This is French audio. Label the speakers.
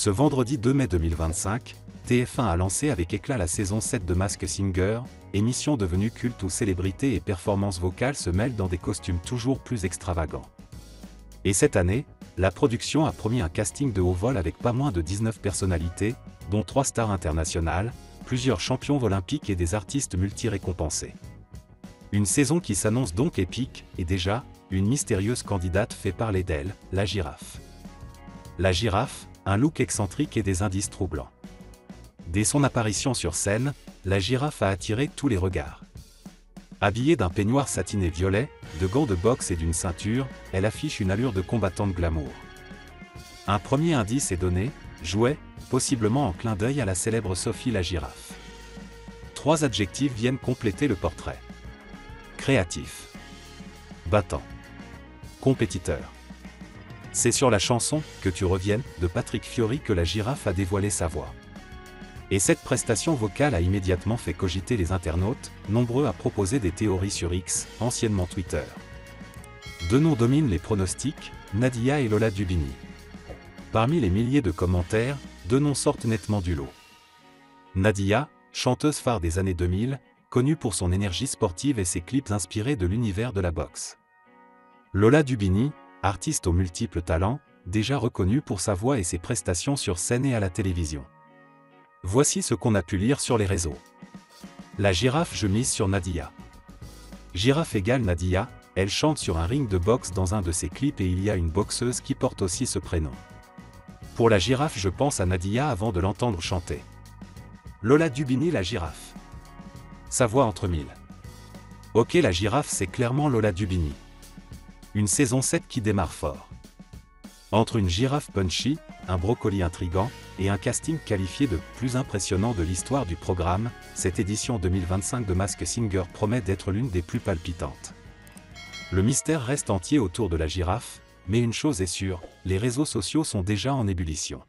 Speaker 1: Ce vendredi 2 mai 2025, TF1 a lancé avec éclat la saison 7 de Masked Singer, émission devenue culte où célébrités et performances vocales se mêlent dans des costumes toujours plus extravagants. Et cette année, la production a promis un casting de haut vol avec pas moins de 19 personnalités, dont 3 stars internationales, plusieurs champions olympiques et des artistes multi-récompensés. Une saison qui s'annonce donc épique, et déjà, une mystérieuse candidate fait parler d'elle, la girafe. La girafe, un look excentrique et des indices troublants. Dès son apparition sur scène, la girafe a attiré tous les regards. Habillée d'un peignoir satiné violet, de gants de boxe et d'une ceinture, elle affiche une allure de combattante glamour. Un premier indice est donné, jouet, possiblement en clin d'œil à la célèbre Sophie la girafe. 3 adjectifs viennent compléter le portrait. Créatif. Battant. Compétiteur. C'est sur la chanson « Que tu reviennes » de Patrick Fiori que la girafe a dévoilé sa voix. Et cette prestation vocale a immédiatement fait cogiter les internautes, nombreux à proposer des théories sur X, anciennement Twitter. 2 noms dominent les pronostics, Nadia et Lola Dubini. Parmi les milliers de commentaires, 2 noms sortent nettement du lot. Nadia, chanteuse phare des années 2000, connue pour son énergie sportive et ses clips inspirés de l'univers de la boxe. Lola Dubini, artiste aux multiples talents, déjà reconnue pour sa voix et ses prestations sur scène et à la télévision. Voici ce qu'on a pu lire sur les réseaux. La girafe, je mise sur Nadia. Girafe égale Nadia, elle chante sur un ring de boxe dans un de ses clips et il y a une boxeuse qui porte aussi ce prénom. Pour la girafe, je pense à Nadia avant de l'entendre chanter. Lola Dubini, la girafe. Sa voix entre mille. Ok, la girafe, c'est clairement Lola Dubini. Une saison 7 qui démarre fort. Entre une girafe punchy, un brocoli intrigant, et un casting qualifié de plus impressionnant de l'histoire du programme, cette édition 2025 de Masked Singer promet d'être l'une des plus palpitantes. Le mystère reste entier autour de la girafe, mais une chose est sûre, les réseaux sociaux sont déjà en ébullition.